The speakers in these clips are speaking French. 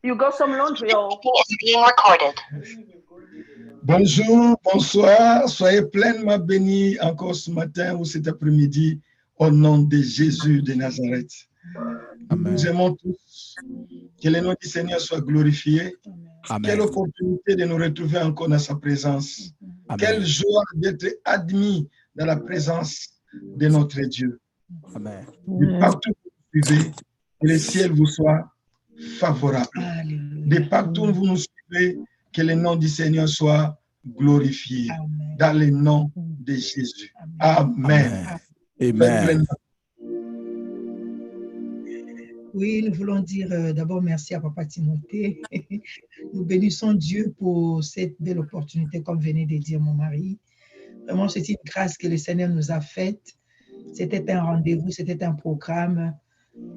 You got some laundry or? Is being recorded. Bonjour, bonsoir, soyez pleinement bénis encore ce matin ou cet après-midi au nom de Jésus de Nazareth. Nous vous aimons tous. Que le nom du Seigneur soit glorifié. Amen. Quelle opportunité de nous retrouver encore dans sa présence. Amen. Quelle joie d'être admis dans la présence de notre Dieu. Amen. De partout où vous suivez, que le ciel vous soit favorable. De partout où vous nous suivez, que le nom du Seigneur soit glorifié. Dans le nom de Jésus. Amen. Amen. Oui, nous voulons dire d'abord merci à Papa Timothée. Nous bénissons Dieu pour cette belle opportunité, comme venait de dire mon mari. Vraiment, c'est une grâce que le Seigneur nous a faite. C'était un rendez-vous, c'était un programme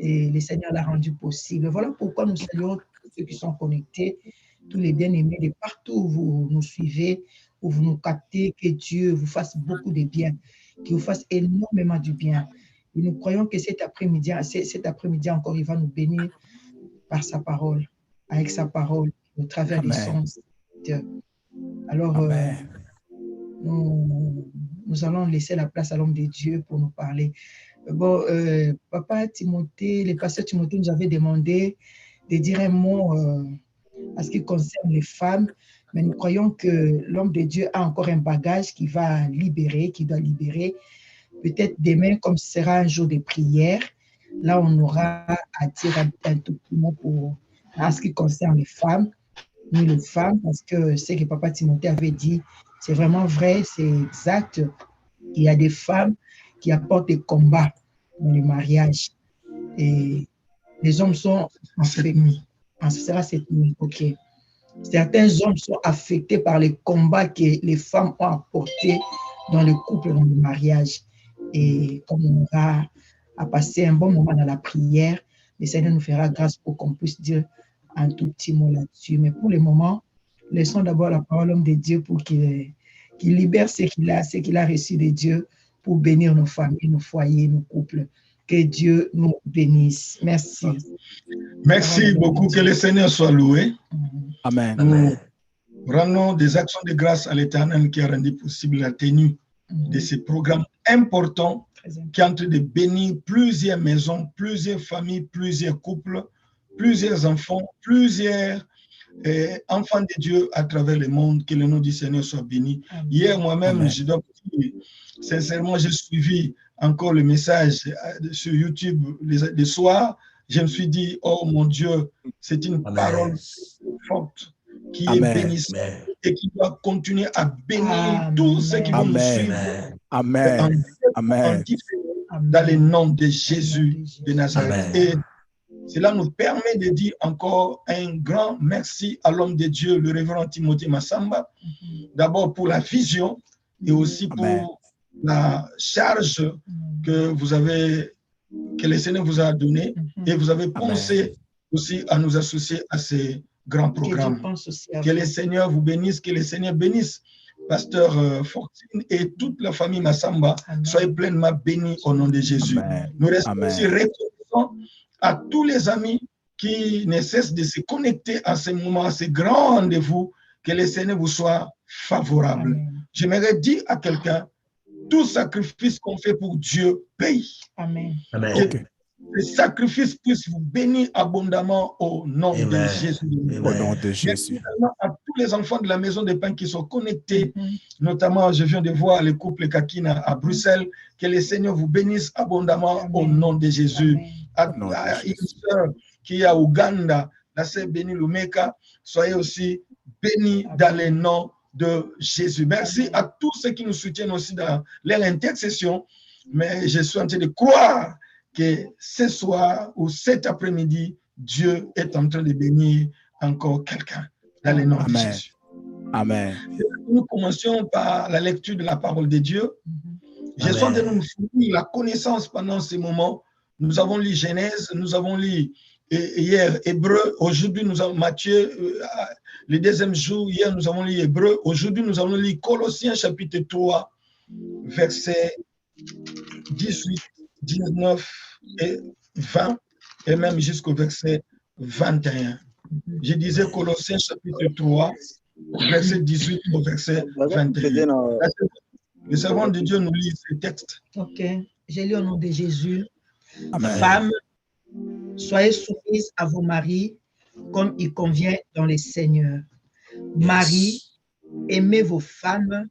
et le Seigneur l'a rendu possible. Voilà pourquoi nous saluons tous ceux qui sont connectés, tous les bien-aimés de partout où vous nous suivez, où vous nous captez, que Dieu vous fasse beaucoup de bien, qu'il vous fasse énormément du bien. Et nous croyons que cet après-midi encore, il va nous bénir par sa parole, avec sa parole, au travers du son. Alors, nous allons laisser la place à l'homme de Dieu pour nous parler. Bon, Papa Timothée, le pasteur Timothée nous avait demandé de dire un mot à ce qui concerne les femmes, mais nous croyons que l'homme de Dieu a encore un bagage qui va libérer, qui doit libérer. Peut-être demain, comme ce sera un jour de prière, là, on aura à dire un tout petit mot en ce qui concerne les femmes, nous les femmes, parce que ce que Papa Timothée avait dit, c'est vraiment vrai, c'est exact. Il y a des femmes qui apportent des combats dans le mariage. Et les hommes sont affectés. Ce sera cette nuit, ok. Certains hommes sont affectés par les combats que les femmes ont apportés dans le couple, dans le mariage. Et comme on aura à passer un bon moment dans la prière, le Seigneur nous fera grâce pour qu'on puisse dire un tout petit mot là-dessus. Mais pour le moment, laissons d'abord la parole à l'homme de Dieu pour qu'il libère ce qu'il a reçu de Dieu pour bénir nos familles, nos foyers, nos couples. Que Dieu nous bénisse. Merci. Merci beaucoup. Que le Seigneur soit loué. Amen. Nous rendons des actions de grâce à l'Éternel qui a rendu possible la tenue de ce programme important qui est en train de bénir plusieurs maisons, plusieurs familles, plusieurs couples, plusieurs enfants, plusieurs enfants de Dieu à travers le monde. Que le nom du Seigneur soit béni. Amen. Hier, moi-même, je dois dire, sincèrement, j'ai suivi encore le message sur YouTube le soir. Je me suis dit, oh mon Dieu, c'est une parole forte qui est bénissante et qui doit continuer à bénir tous ceux qui vont nous suivre. Amen. Dans le nom de Jésus de Nazareth. Et cela nous permet de dire encore un grand merci à l'homme de Dieu, le révérend Timothée Massamba, d'abord pour la vision et aussi pour la charge que le Seigneur vous a donnée et vous avez pensé aussi à nous associer à ces grands programmes. Que le Seigneur vous bénisse, que le Seigneur bénisse Pasteur Fortune et toute la famille Massamba. Soyez pleinement bénis au nom de Jésus. Nous restons aussi reconnaissants à tous les amis qui ne cessent de se connecter à ce moment, à ce grand rendez-vous. Que le Seigneur vous soit favorable. J'aimerais dire à quelqu'un, tout sacrifice qu'on fait pour Dieu paye. Amen. Que le sacrifice puisse vous bénir abondamment au nom de Jésus. Au nom de Jésus. À tous les enfants de la Maison des Pains qui sont connectés, notamment je viens de voir le couple Kakina à Bruxelles, que le Seigneur vous bénisse abondamment au nom de Jésus. À une sœur qui est à Ouganda, la sœur Béni Lumeka, soyez aussi bénis dans le nom de Jésus. Merci à tous ceux qui nous soutiennent aussi dans leur intercession, mais je suis en train de croire que ce soir ou cet après-midi, Dieu est en train de bénir encore quelqu'un dans le nom de Jésus. Amen. Nous commencions par la lecture de la parole de Dieu. Je suis en train de nous fournir la connaissance pendant ces moments. Nous avons lu Genèse, nous avons lu hier Hébreu, aujourd'hui nous avons Matthieu, le deuxième jour, hier nous avons lu Hébreu, aujourd'hui nous avons lu Colossiens chapitre 3, versets 18, 19 et 20, et même jusqu'au verset 21. Je disais Colossiens chapitre 3, verset 18 au verset 21. Le servant de Dieu nous lit ce texte. Ok, j'ai lu au nom de Jésus. Amen. Femmes, soyez soumises à vos maris comme il convient dans les seigneurs. Maris, aimez vos femmes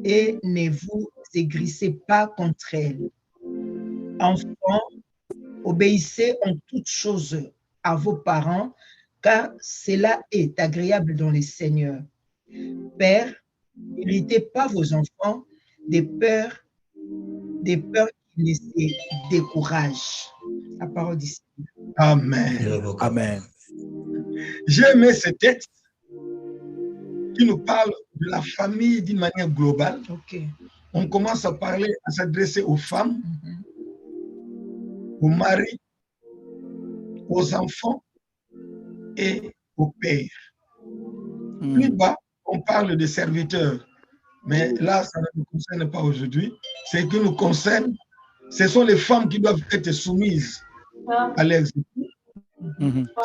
et ne vous aigrissez pas contre elles. Enfants, obéissez en toutes choses à vos parents, car cela est agréable dans les seigneurs. Pères, n'irritez pas vos enfants des peurs qui les découragent. La parole d'ici. Amen. Amen. J'ai aimé ce texte qui nous parle de la famille d'une manière globale. Ok. On commence à parler, à s'adresser aux femmes, aux maris, aux enfants et aux pères. Plus bas, on parle des serviteurs. Mais là, ça ne nous concerne pas aujourd'hui. Ce qui nous concerne, ce sont les femmes qui doivent être soumises à leurs époux.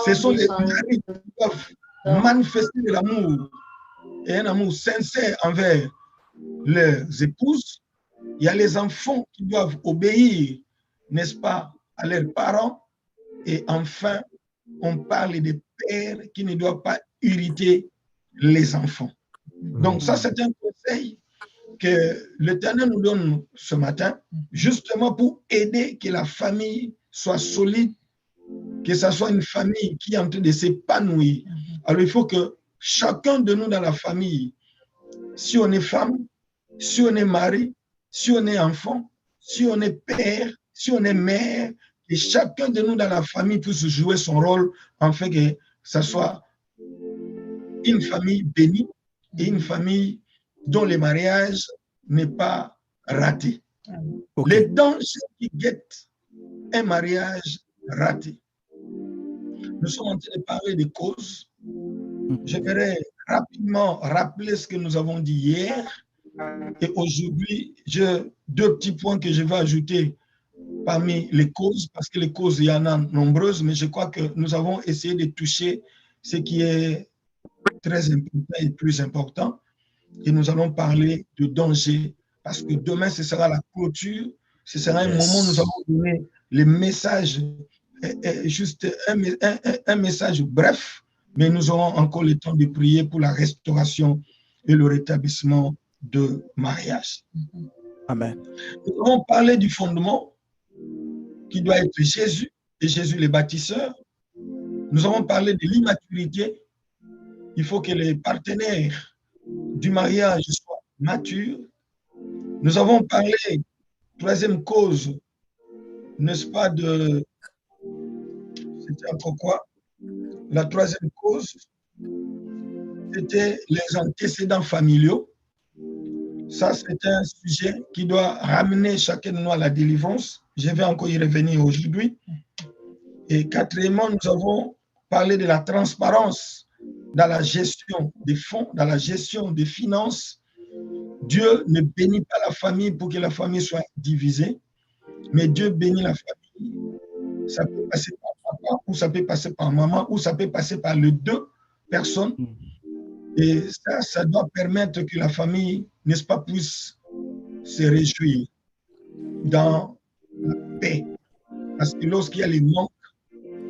Ce sont les maris qui doivent manifester de l'amour et un amour sincère envers leurs épouses. Il y a les enfants qui doivent obéir, n'est-ce pas, à leurs parents. Et enfin, on parle des pères qui ne doivent pas irriter les enfants. Donc ça, c'est un conseil que l'Éternel nous donne ce matin, justement pour aider que la famille soit solide, que ce soit une famille qui est en train de s'épanouir. Alors il faut que chacun de nous dans la famille, si on est femme, si on est mari, si on est enfant, si on est père, si on est mère, que chacun de nous dans la famille puisse jouer son rôle afin que ce soit une famille bénie et une famille dont le mariage n'est pas raté. Okay. Les dangers qui guettent un mariage raté. Nous sommes en train de parler des causes. Je vais rapidement rappeler ce que nous avons dit hier. Et aujourd'hui, j'ai deux petits points que je vais ajouter parmi les causes, parce que les causes, il y en a nombreuses, mais je crois que nous avons essayé de toucher ce qui est très important et plus important. Et nous allons parler de danger, parce que demain, ce sera la clôture, ce sera un moment où nous allons donner les messages, juste un message bref, mais nous aurons encore le temps de prier pour la restauration et le rétablissement de mariage. Amen. Nous allons parler du fondement qui doit être Jésus et Jésus le bâtisseur. Nous avons parlé de l'immaturité. Il faut que les partenaires du mariage soient matures. Nous avons parlé, troisième cause, n'est-ce pas, de... C'était encore quoi? La troisième cause, c'était les antécédents familiaux. Ça, c'est un sujet qui doit ramener chacun de nous à la délivrance. Je vais encore y revenir aujourd'hui. Et quatrièmement, nous avons parlé de la transparence dans la gestion des fonds, dans la gestion des finances. Dieu ne bénit pas la famille pour que la famille soit divisée, mais Dieu bénit la famille. Ça peut passer par papa, ou ça peut passer par maman, ou ça peut passer par les deux personnes. Et ça doit permettre que la famille, n'est-ce pas, puisse se réjouir dans la paix. Parce que lorsqu'il y a les manques,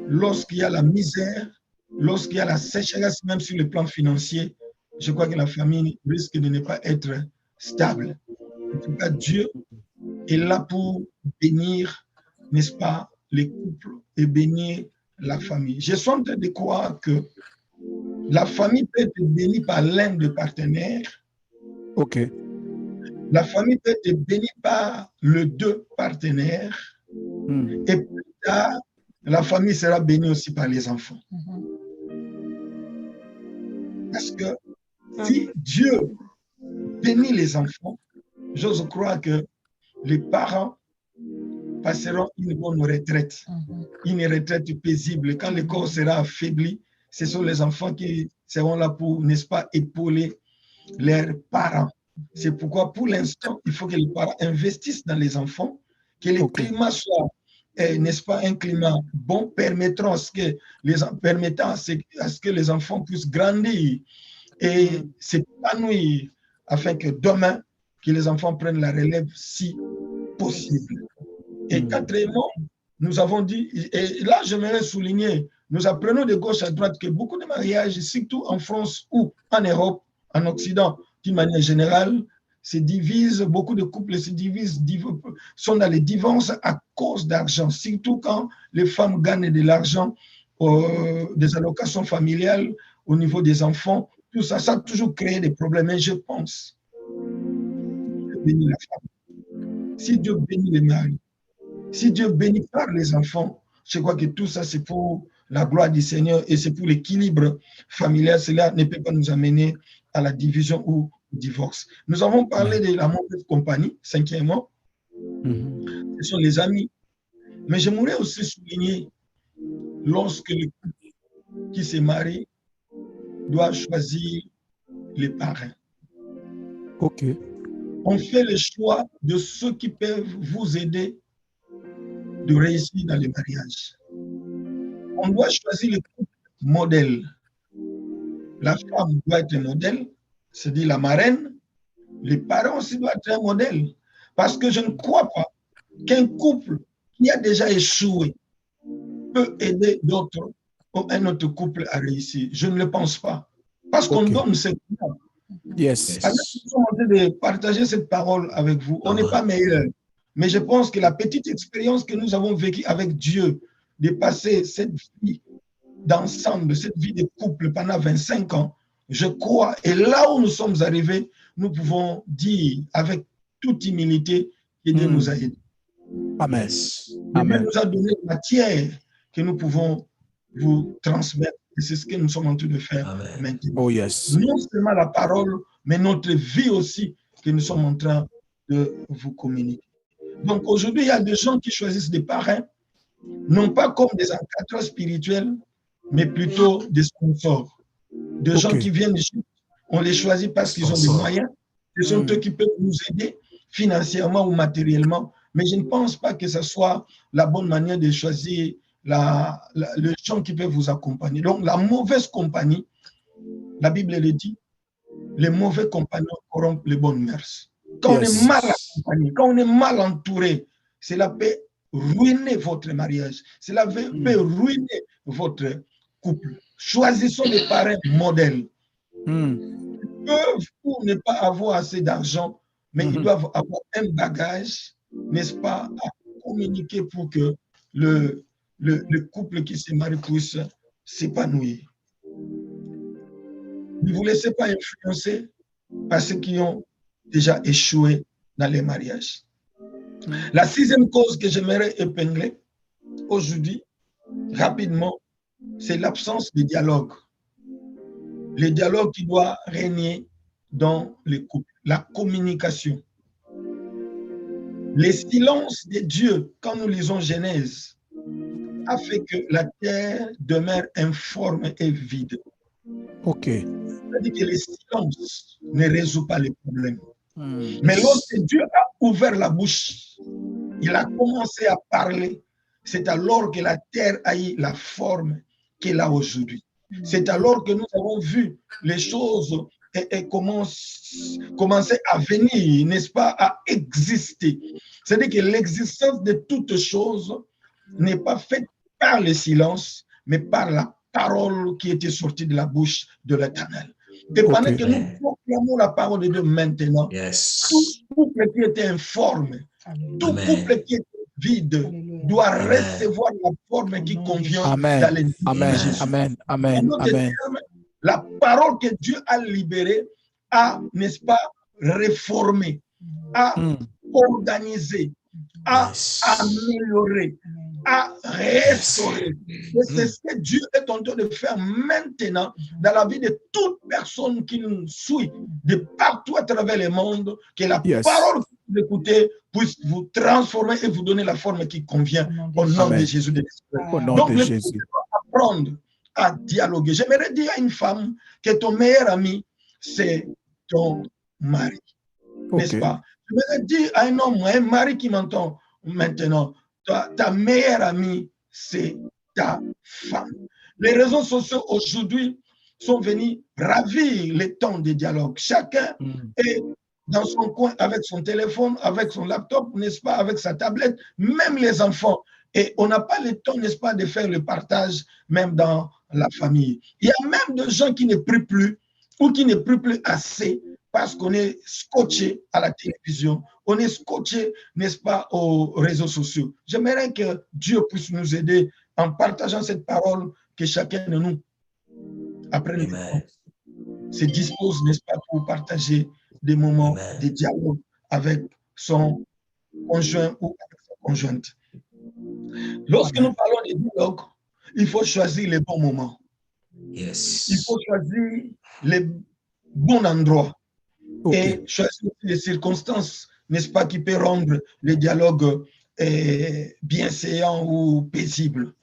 lorsqu'il y a la misère, lorsqu'il y a la sécheresse, même sur le plan financier, je crois que la famille risque de ne pas être stable. En tout cas, Dieu est là pour bénir, n'est-ce pas, les couples et bénir la famille. Je suis en train de croire que la famille peut être bénie par l'un des partenaires. Ok. La famille peut être bénie par les deux partenaires. Et plus tard, la famille sera bénie aussi par les enfants. Parce que si Dieu bénit les enfants, j'ose croire que les parents passeront une bonne retraite, une retraite paisible. Quand le corps sera affaibli, ce sont les enfants qui seront là pour, n'est-ce pas, épauler leurs parents. C'est pourquoi, pour l'instant, il faut que les parents investissent dans les enfants, que le climat soit n'est-ce pas, un climat bon permettant à ce que les enfants puissent grandir et s'épanouir afin que demain, que les enfants prennent la relève si possible. Et quatrièmement, nous avons dit, et là j'aimerais souligner, nous apprenons de gauche à droite que beaucoup de mariages, surtout en France ou en Europe, en Occident, d'une manière générale, se divisent, beaucoup de couples se divisent, sont dans les divorces à cause d'argent, surtout quand les femmes gagnent de l'argent, des allocations familiales au niveau des enfants, tout ça, ça a toujours créé des problèmes. Et je pense, Dieu bénit la femme, si Dieu bénit les maris, si Dieu bénit par les enfants, je crois que tout ça, c'est pour la gloire du Seigneur et c'est pour l'équilibre familial. Cela ne peut pas nous amener à la division ou au divorce. Nous avons parlé de la mauvaise compagnie, cinquièmement. Ce sont les amis. Mais j'aimerais aussi souligner, lorsque le couple qui se marie doit choisir les parrains. OK. On fait le choix de ceux qui peuvent vous aider de réussir dans les mariages. On doit choisir le couple modèle. La femme doit être un modèle, c'est-à-dire la marraine. Les parents aussi doivent être un modèle. Parce que je ne crois pas qu'un couple qui a déjà échoué peut aider d'autres ou un autre couple à réussir. Je ne le pense pas. Parce qu'on donne ce coup. Yes. Alors, nous sommes en train de partager cette parole avec vous. On n'est pas meilleur. Mais je pense que la petite expérience que nous avons vécue avec Dieu, de passer cette vie d'ensemble, cette vie de couple pendant 25 ans, je crois, et là où nous sommes arrivés, nous pouvons dire avec toute humilité que Dieu nous a aidés. Amen. Dieu nous a donné la matière que nous pouvons vous transmettre. Et c'est ce que nous sommes en train de faire maintenant. Oh yes. Non seulement la parole, mais notre vie aussi que nous sommes en train de vous communiquer. Donc aujourd'hui, il y a des gens qui choisissent des parrains, non pas comme des encadreurs spirituels, mais plutôt des sponsors. Des gens qui viennent ici, on les choisit parce qu'ils ont des moyens. Ce sont eux qui peuvent nous aider financièrement ou matériellement. Mais je ne pense pas que ce soit la bonne manière de choisir les gens qui peuvent vous accompagner. Donc la mauvaise compagnie, la Bible le dit, les mauvais compagnons corrompent les bonnes mœurs. Quand on est mal accompagné, quand on est mal entouré, cela peut ruiner votre mariage. Cela peut ruiner votre couple. Choisissons des parrains modèles. Ils peuvent ou ne pas avoir assez d'argent, mais ils doivent avoir un bagage, n'est-ce pas, à communiquer pour que le couple qui se marie puisse s'épanouir. Ne vous laissez pas influencer par ceux qui ont déjà échoué dans les mariages. La sixième cause que j'aimerais épingler aujourd'hui, rapidement, c'est l'absence de dialogue. Le dialogue qui doit régner dans les couples, la communication. Le silence de Dieu, quand nous lisons Genèse, a fait que la terre demeure informe et vide. OK. C'est-à-dire que le silence ne résout pas les problèmes. Mais lorsque Dieu a ouvert la bouche, il a commencé à parler, c'est alors que la terre a eu la forme qu'elle a aujourd'hui. C'est alors que nous avons vu les choses et commencer à venir, n'est-ce pas, à exister. C'est-à-dire que l'existence de toutes choses n'est pas faite par le silence, mais par la parole qui était sortie de la bouche de l'Éternel. Et pendant que nous proclamons la parole de Dieu maintenant, tout couple qui était informe, tout couple qui était vide doit recevoir la forme qui convient dans les la parole que Dieu a libérée a, n'est-ce pas, réformé, a organisé, a amélioré, à restaurer. Et c'est ce que Dieu est en train de faire maintenant dans la vie de toute personne qui nous suit de partout à travers le monde, que la parole que vous écoutez puisse vous transformer et vous donner la forme qui convient au nom de Jésus de Nazareth. Donc, le couple doit apprendre à dialoguer. J'aimerais dire à une femme que ton meilleur ami, c'est ton mari. N'est-ce pas? J'aimerais dire à un homme, à un mari qui m'entend maintenant, ta meilleure amie, c'est ta femme. Les réseaux sociaux aujourd'hui sont venus ravir les temps de dialogue. Chacun est dans son coin avec son téléphone, avec son laptop, n'est-ce pas, avec sa tablette, même les enfants. Et on n'a pas le temps, n'est-ce pas, de faire le partage, même dans la famille. Il y a même des gens qui ne prient plus ou qui ne prient plus assez parce qu'on est scotché à la télévision, on est scotché, n'est-ce pas, aux réseaux sociaux. J'aimerais que Dieu puisse nous aider en partageant cette parole, que chacun de nous, après le temps, se dispose, n'est-ce pas, pour partager des moments de dialogue avec son conjoint ou avec sa conjointe. Lorsque nous parlons de dialogue, il faut choisir les bons moments. Il faut choisir les bons endroits et choisir les circonstances, n'est-ce pas, qui peuvent rendre le dialogue bienséant ou paisible.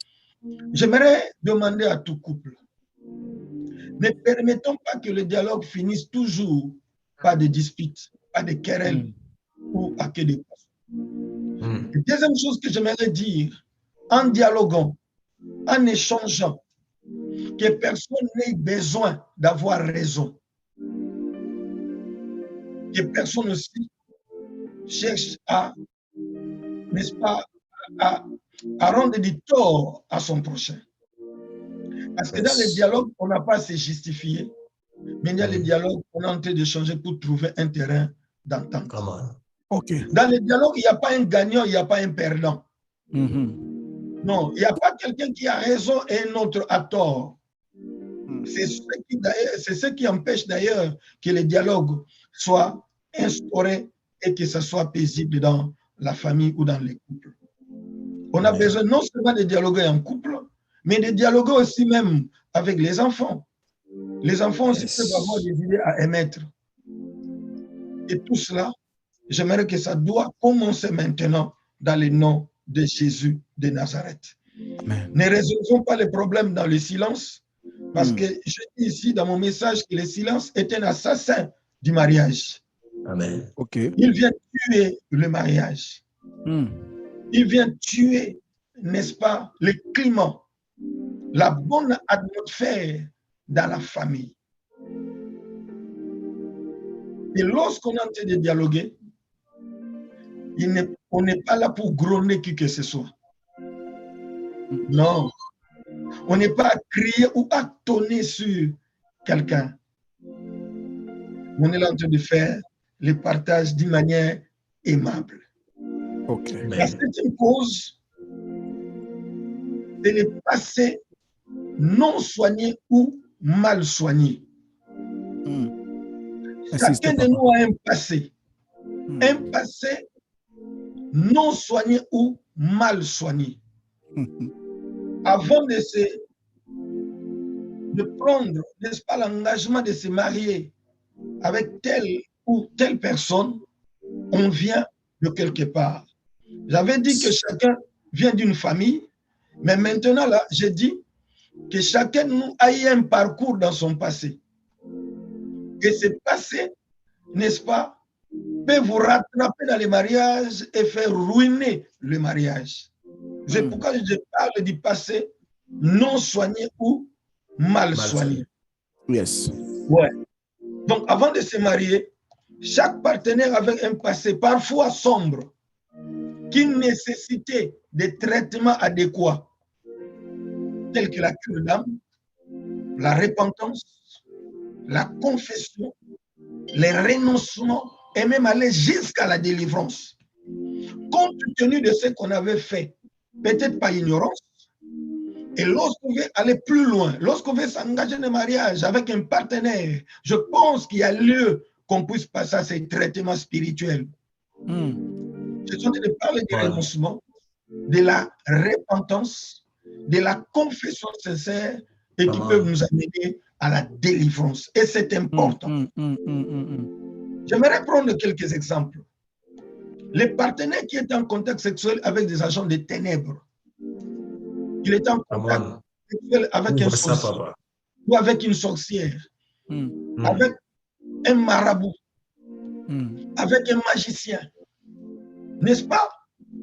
J'aimerais demander à tout couple, ne permettons pas que le dialogue finisse toujours par des disputes, par des querelles ou à que des passions. Deuxième chose que j'aimerais dire, en dialoguant, en échangeant, que personne n'ait besoin d'avoir raison. Que personne aussi cherche à, n'est-ce pas, à rendre du tort à son prochain. Parce que dans le dialogue, on n'a pas à se justifier, mais dans le dialogue, on est en train de changer pour trouver un terrain d'entente. Dans le dialogue, il n'y a pas un gagnant, il n'y a pas un perdant. Non, il n'y a pas quelqu'un qui a raison et un autre a tort. C'est ce qui empêche d'ailleurs que le dialogue soit instauré et que ce soit paisible dans la famille ou dans les couples. On a besoin non seulement de dialoguer en couple, mais de dialoguer aussi même avec les enfants. Les enfants aussi peuvent avoir des idées à émettre. Et tout cela, j'aimerais que ça doit commencer maintenant dans le nom de Jésus de Nazareth. Amen. Ne résolvons pas les problèmes dans le silence, parce que je dis ici dans mon message que le silence est un assassin du mariage. Amen. Il vient tuer le mariage. Il vient tuer, n'est-ce pas, le climat, la bonne atmosphère dans la famille. Et lorsqu'on est en train de dialoguer, on n'est pas là pour gronder qui que ce soit. Non. On n'est pas à crier ou à tonner sur quelqu'un. On est là en train de faire le partage d'une manière aimable. La septième cause, c'est le passé non soigné ou mal soigné. Chacun de nous a un passé. Un passé non soigné ou mal soigné. Avant de prendre, n'est-ce pas, l'engagement de se marier avec telle ou telle personne, on vient de quelque part. J'avais dit que chacun vient d'une famille, mais maintenant, là, j'ai dit que chacun de nous a eu un parcours dans son passé. Et ce passé, n'est-ce pas, peut vous rattraper dans les mariages et faire ruiner le mariage. C'est pourquoi je parle du passé non soigné ou mal soigné. Yes. Ouais. Donc, avant de se marier, chaque partenaire avait un passé parfois sombre qui nécessitait des traitements adéquats, tels que la cure d'âme, la repentance, la confession, les renoncements et même aller jusqu'à la délivrance. Compte tenu de ce qu'on avait fait, peut-être par ignorance, et lorsqu'on veut aller plus loin, lorsqu'on veut s'engager dans le mariage avec un partenaire, je pense qu'il y a lieu qu'on puisse passer à ces traitements spirituels. Je suis en train de parler du renoncement, de la repentance, de la confession sincère et qui peuvent nous amener à la délivrance. Et c'est important. J'aimerais prendre quelques exemples. Les partenaires qui étaient en contact sexuel avec des agents de ténèbres, il était en contact sexuel avec un sorcier ou avec une sorcière, avec un marabout, avec un magicien. N'est-ce pas?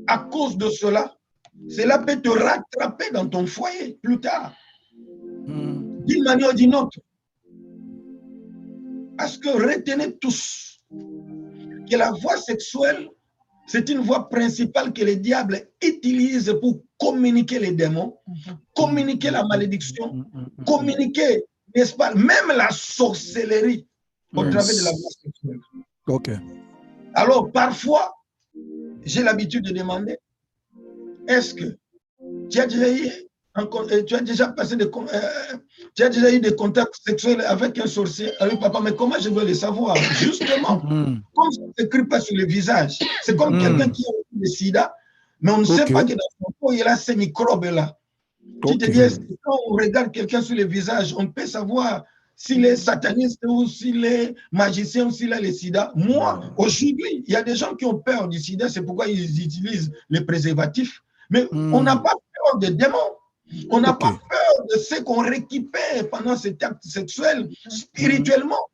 À cause de cela, Cela peut te rattraper dans ton foyer plus tard, d'une manière ou d'une autre. Parce que retenez tous que la voie sexuelle, c'est une voie principale que le diable utilise pour communiquer les démons, communiquer la malédiction, communiquer, n'est-ce pas, même la sorcellerie au travers de la voie sexuelle. Ok. Alors, parfois, j'ai l'habitude de demander, est-ce que tu as déjà eu tu as déjà eu des contacts sexuels avec un sorcier? Oui, papa, mais comment je dois le savoir? Justement, comme ça ne s'écrit pas sur le visage. C'est comme quelqu'un qui a le sida, mais on ne sait pas que dans son corps, il a ces microbes-là. Tu te dis, quand on regarde quelqu'un sur le visage, on peut savoir s'il est sataniste ou s'il est magicien ou s'il a le sida. Moi, aujourd'hui, il y a des gens qui ont peur du sida, c'est pourquoi ils utilisent les préservatifs. Mais on n'a pas peur des démons. On n'a pas peur de ce qu'on récupère pendant cet acte sexuel spirituellement,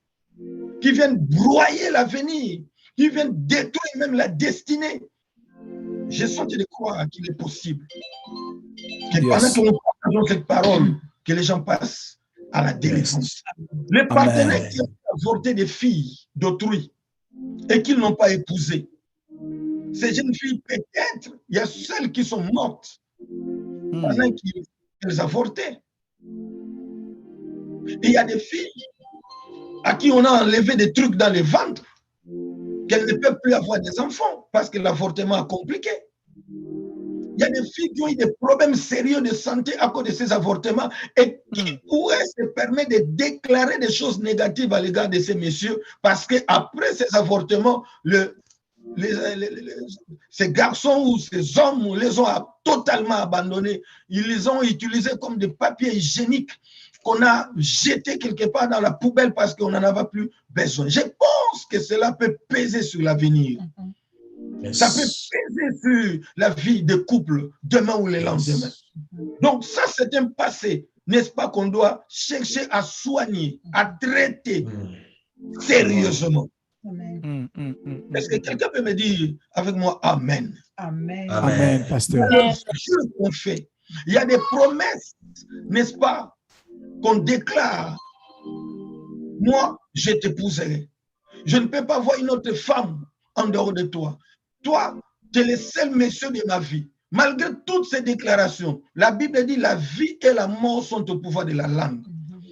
qui viennent broyer l'avenir, qui viennent détruire même la destinée. J'ai senti de croire qu'il est possible que pendant que nous partageons cette parole, que les gens passent à la délivrance. Les partenaires qui ont avorté des filles d'autrui et qu'ils n'ont pas épousées, ces jeunes filles, peut-être, il y a celles qui sont mortes pendant qu'elles avortaient. Et il y a des filles à qui on a enlevé des trucs dans les ventres, qu'elles ne peuvent plus avoir des enfants parce que l'avortement a compliqué. Il y a des filles qui ont eu des problèmes sérieux de santé à cause de ces avortements et qui pourraient se permettre de déclarer des choses négatives à l'égard de ces messieurs parce qu'après ces avortements, ces garçons ou ces hommes les ont totalement abandonnés. Ils les ont utilisés comme des papiers hygiéniques qu'on a jetés quelque part dans la poubelle parce qu'on n'en avait plus besoin. Je pense que cela peut peser sur l'avenir. Ça peut peser sur la vie des couples demain ou le lendemain. Donc ça, c'est un passé, n'est-ce pas, qu'on doit chercher à soigner, à traiter sérieusement. Amen. Est-ce que quelqu'un peut me dire avec moi Amen? Amen. Amen, pasteur. Il y a des choses qu'on fait. Il y a des promesses, n'est-ce pas, qu'on déclare. Moi, je t'épouserai. Je ne peux pas voir une autre femme en dehors de toi. Toi, tu es le seul monsieur de ma vie. Malgré toutes ces déclarations, la Bible dit la vie et la mort sont au pouvoir de la langue.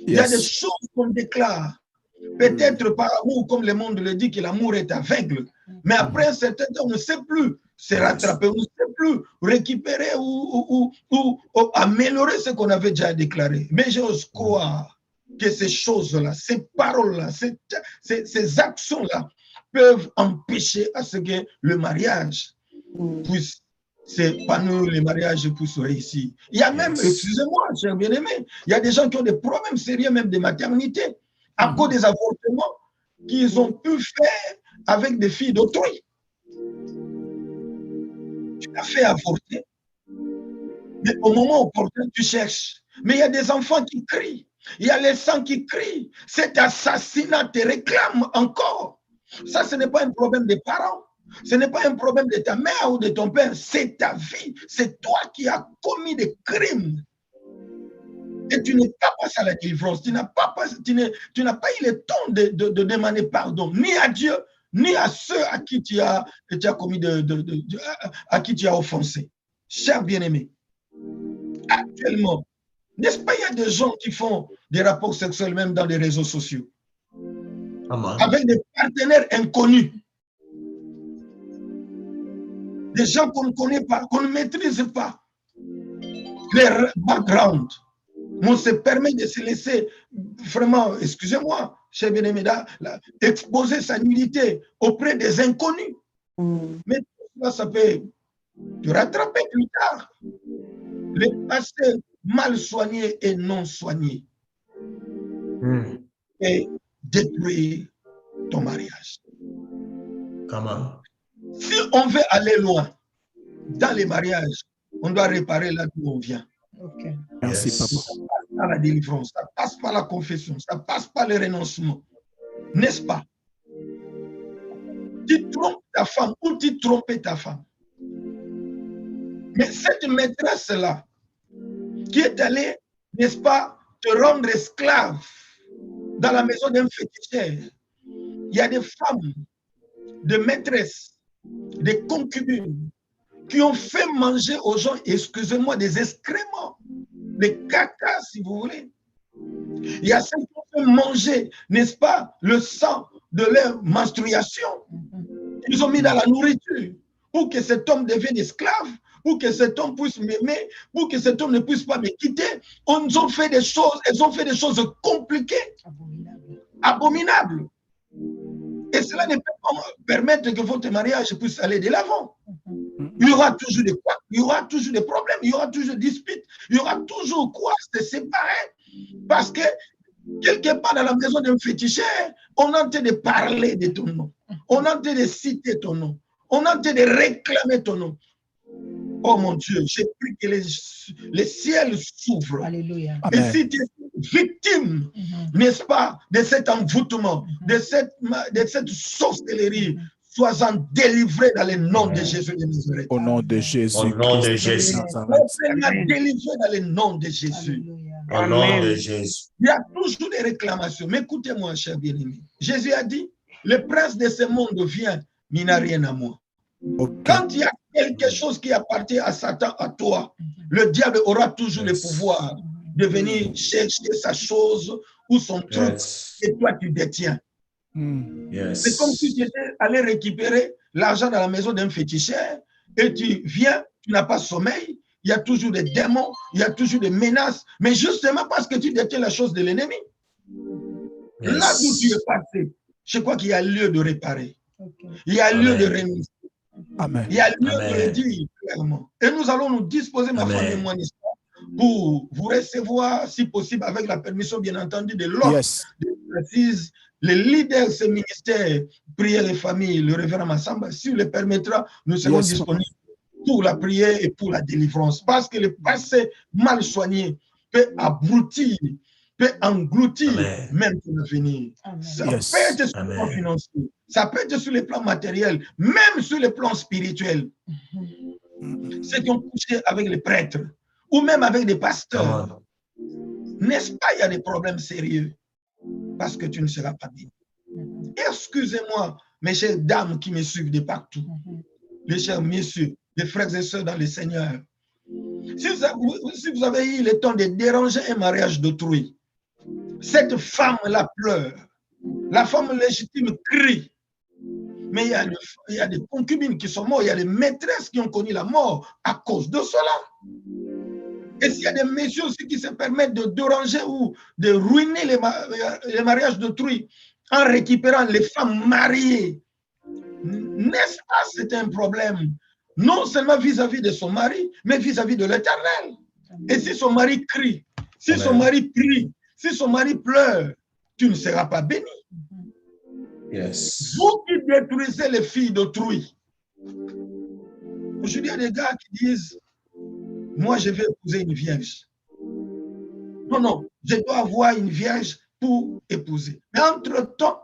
Il y a des choses qu'on déclare. Peut-être par amour, comme le monde le dit, que l'amour est aveugle. Mais après un certain temps, on ne sait plus se rattraper, on ne sait plus récupérer ou améliorer ce qu'on avait déjà déclaré. Mais j'ose croire que ces choses-là, ces paroles-là, ces actions-là peuvent empêcher à ce que le mariage puisse s'épanouir, le mariage puisse réussir. Il y a même, excusez-moi, cher bien-aimé, il y a des gens qui ont des problèmes sérieux, même de maternité, à cause des avortements qu'ils ont pu faire avec des filles d'autrui. Tu as fait avorter, mais au moment opportun, tu cherches. Mais il y a des enfants qui crient, il y a les sangs qui crient. Cet assassinat te réclame encore. Ça, ce n'est pas un problème des parents. Ce n'est pas un problème de ta mère ou de ton père. C'est ta vie. C'est toi qui as commis des crimes. Et tu n'es pas passé à la délivrance. Tu n'as pas eu le temps de demander pardon, ni à Dieu, ni à ceux à qui tu as commis à qui tu as offensé. Cher bien-aimé, actuellement, n'est-ce pas, il y a des gens qui font des rapports sexuels même dans les réseaux sociaux, avec des partenaires inconnus, des gens qu'on ne connaît pas, qu'on ne maîtrise pas, leur background. On se permet de se laisser vraiment, excusez-moi, cher bien-aimé, exposer sa nudité auprès des inconnus. Mais là, ça peut te rattraper plus tard. Le passé mal soigné et non soigné et détruire ton mariage. Si on veut aller loin dans les mariages, on doit réparer là d'où on vient. Okay. Merci, papa. Ça passe par la délivrance, ça passe par la confession, ça passe par le renoncement. N'est-ce pas? Tu trompes ta femme ou tu trompes ta femme. Mais cette maîtresse-là, qui est allée, n'est-ce pas, te rendre esclave dans la maison d'un féticheur, il y a des femmes, des maîtresses, des concubines, qui ont fait manger aux gens, excusez-moi, des excréments, des caca, si vous voulez. Il y a ceux qui ont fait manger, n'est-ce pas, le sang de leur menstruation. Ils ont mis dans la nourriture pour que cet homme devienne esclave, pour que cet homme puisse m'aimer, pour que cet homme ne puisse pas me quitter. Elles ont fait des choses compliquées, abominables. Et cela ne peut pas permettre que votre mariage puisse aller de l'avant. Il y aura toujours des quoi, il y aura toujours des problèmes, il y aura toujours des disputes, il y aura toujours quoi se séparer. Parce que quelque part dans la maison d'un féticheur, on est en train de parler de ton nom. On est en train de citer ton nom. On est en train de réclamer ton nom. Oh mon Dieu, j'ai pris que les ciels s'ouvrent. Alléluia. Et si tu es victime, n'est-ce pas, de cet envoûtement, de cette sorcellerie, sois-en délivré dans le nom de Jésus de Nazareth. Au nom de Jésus. Au nom de Jésus. Sois-en délivré dans le nom de Jésus. Au nom de Jésus. Il y a toujours des réclamations. Mais écoutez-moi, cher bien-aimé. Jésus a dit, le prince de ce monde vient, mais il n'a rien à moi. Okay. Quand il y a quelque chose qui appartient à Satan, à toi, le diable aura toujours le pouvoir de venir chercher sa chose ou son truc et toi tu détiens. C'est comme si tu étais allé récupérer l'argent dans la maison d'un féticheur et tu viens, tu n'as pas sommeil, il y a toujours des démons, il y a toujours des menaces, mais justement parce que tu détiens la chose de l'ennemi. Là où tu es passé, je crois qu'il y a lieu de réparer. Il y a lieu de remise. Amen. Il y a lieu de le dire clairement. Et nous allons nous disposer, ma femme et moi, pour vous recevoir, si possible, avec la permission, bien entendu, de l'ordre précise, les leaders de ce ministère, prière et famille, le révérend Massamba, s'il le permettra, nous serons disponibles pour la prière et pour la délivrance. Parce que le passé mal soigné peut abrutir, peut engloutir même ton avenir. Ça peut être sur le plan financier, ça peut être sur le plan matériel, même sur le plan spirituel. Ceux qui ont couché avec les prêtres ou même avec des pasteurs, n'est-ce pas, il y a des problèmes sérieux parce que tu ne seras pas bien. Excusez-moi, mes chères dames qui me suivent de partout, les chers messieurs, les frères et sœurs dans le Seigneur. Si vous avez eu le temps de déranger un mariage d'autrui, cette femme-là pleure, la femme légitime crie, mais il y a des concubines qui sont mortes, il y a des maîtresses qui ont connu la mort à cause de cela. Et s'il y a des messieurs aussi qui se permettent de déranger ou de ruiner les mariages d'autrui en récupérant les femmes mariées, n'est-ce pas, c'est un problème, non seulement vis-à-vis de son mari, mais vis-à-vis de l'Éternel. Et si son mari crie, si son mari prie, si son mari pleure, tu ne seras pas béni. Vous qui détruisez les filles d'autrui. Aujourd'hui, il y a des gars qui disent, moi je vais épouser une vierge. Non, non, je dois avoir une vierge pour épouser. Mais entre-temps,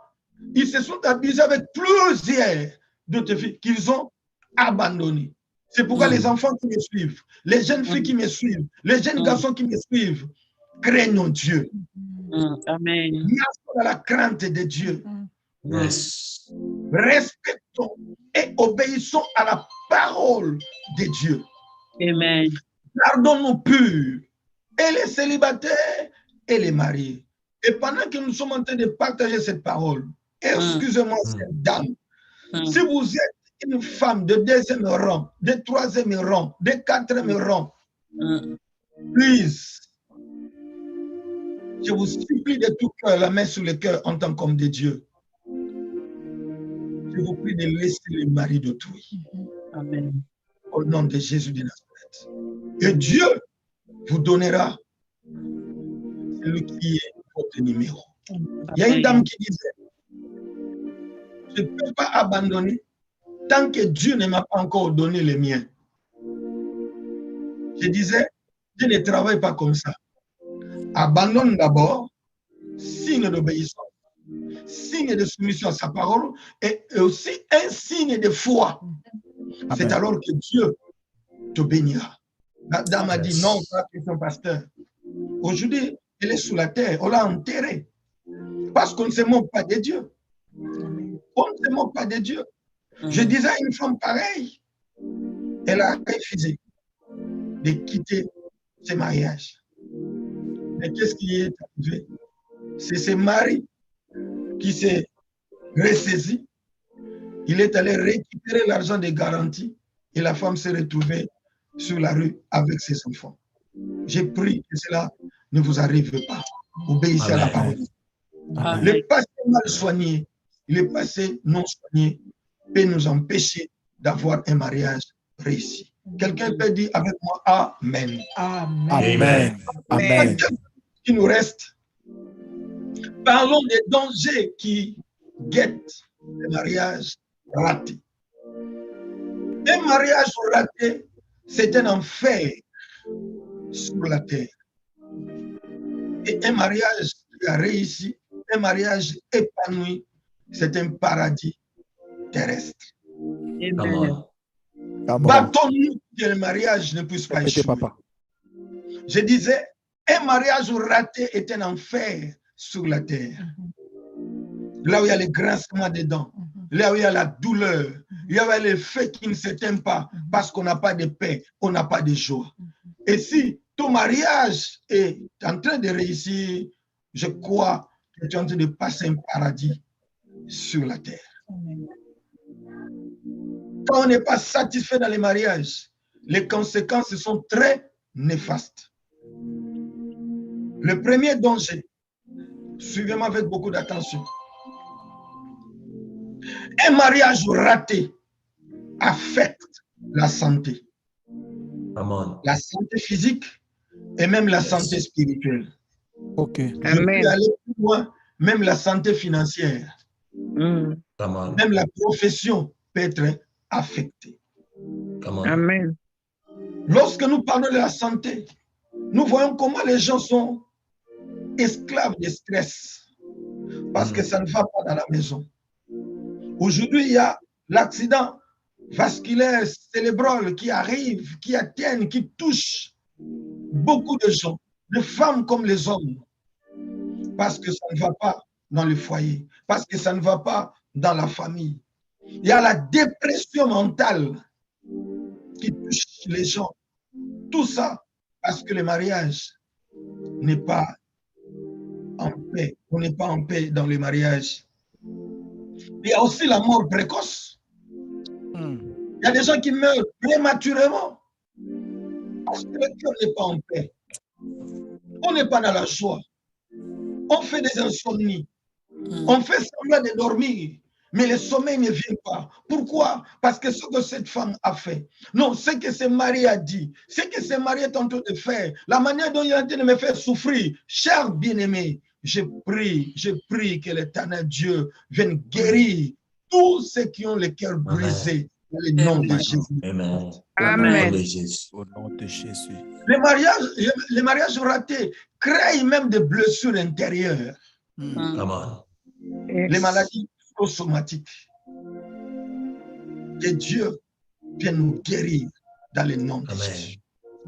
ils se sont abusés avec plusieurs d'autres filles qu'ils ont abandonnées. C'est pourquoi les enfants qui me suivent, les jeunes filles qui me suivent, les jeunes garçons qui me suivent, craignons Dieu. Amen. Marchons dans la crainte de Dieu. Yes. Respectons et obéissons à la parole de Dieu. Amen. Gardons-nous purs, et les célibataires et les mariés. Et pendant que nous sommes en train de partager cette parole, excusez-moi, cette dame, si vous êtes une femme de deuxième rang, de troisième rang, de quatrième rang, please, je vous supplie de tout cœur, la main sur le cœur en tant qu'homme de Dieu. Je vous prie de laisser les maris d'autrui. Amen. Au nom de Jésus de Nazareth. Et Dieu vous donnera celui qui est votre numéro. Il y a une dame qui disait, je ne peux pas abandonner tant que Dieu ne m'a pas encore donné les miens. Je disais, je ne travaille pas comme ça. Abandonne d'abord, signe d'obéissance, signe de soumission à sa parole et aussi un signe de foi. C'est alors que Dieu te bénira. La dame a dit non, pas question pasteur. Aujourd'hui, elle est sous la terre, on l'a enterrée. Parce qu'on ne se moque pas de Dieu. On ne se moque pas de Dieu. Je disais à une femme pareille, elle a refusé de quitter ses mariages. Mais qu'est-ce qui est arrivé? C'est ce mari qui s'est ressaisi. Il est allé récupérer l'argent des garanties et la femme s'est retrouvée sur la rue avec ses enfants. J'ai prié que cela ne vous arrive pas. Obéissez à la parole. Le passé mal soigné, le passé non soigné peut nous empêcher d'avoir un mariage réussi. Quelqu'un peut dire avec moi Amen. Amen. Amen. Amen. Il nous reste. Parlons des dangers qui guettent le mariage raté. Un mariage raté, c'est un enfer sur la terre. Et un mariage qui a réussi, un mariage épanoui, c'est un paradis terrestre. Amen. Battons-nous que le mariage ne puisse pas échouer. Je disais, un mariage raté est un enfer sur la terre. Là où il y a le grincement des dents, là où il y a la douleur, il y a le fait qui ne s'éteint pas parce qu'on n'a pas de paix, on n'a pas de joie. Et si ton mariage est en train de réussir, je crois que tu es en train de passer un paradis sur la terre. Quand on n'est pas satisfait dans les mariages, les conséquences sont très néfastes. Le premier danger, suivez-moi avec beaucoup d'attention. Un mariage raté affecte la santé. Amen. La santé physique et même la santé spirituelle. Ok. Je peux aller plus loin, même la santé financière. Amen. Même la profession peut être affectée. Amen. Lorsque nous parlons de la santé, nous voyons comment les gens sont esclaves de stress parce que ça ne va pas dans la maison. Aujourd'hui, il y a l'accident vasculaire cérébral qui arrive, qui atteint, qui touche beaucoup de gens, les femmes comme les hommes, parce que ça ne va pas dans le foyer, parce que ça ne va pas dans la famille. Il y a la dépression mentale qui touche les gens. Tout ça parce que le mariage n'est pas en paix. On n'est pas en paix dans le mariage. Il y a aussi la mort précoce. Il y a des gens qui meurent prématurément parce que le cœur n'est pas en paix. On n'est pas dans la joie. On fait des insomnies. On fait semblant de dormir, mais le sommeil ne vient pas. Pourquoi? Parce que ce que cette femme a fait, non, ce que ce mari a dit, ce que ce mari est en train de faire, la manière dont il est en train de me faire souffrir, cher bien-aimé, je prie que l'Éternel Dieu vienne guérir tous ceux qui ont le cœur brisé dans le nom de Jésus. Amen. Amen. Au nom de Jésus. Les mariages ratés créent même des blessures intérieures. Amen. Les maladies psychosomatiques. Que Dieu vienne nous guérir dans le nom de Jésus.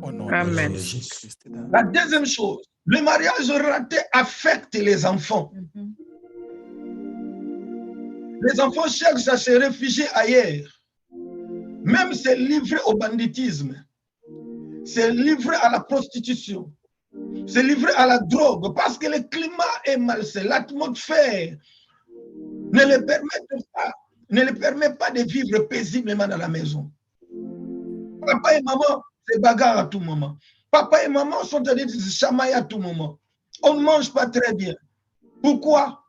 Au nom Amen. de Jésus. La deuxième chose, le mariage raté affecte les enfants. Les enfants cherchent à se réfugier ailleurs. Même se livrer au banditisme, se livrer à la prostitution, se livrer à la drogue, parce que le climat est malsain, l'atmosphère ne le permet pas de vivre paisiblement dans la maison. Papa et maman se bagarrent à tout moment. Papa et maman sont en train de se chamailler à tout moment. On ne mange pas très bien. Pourquoi?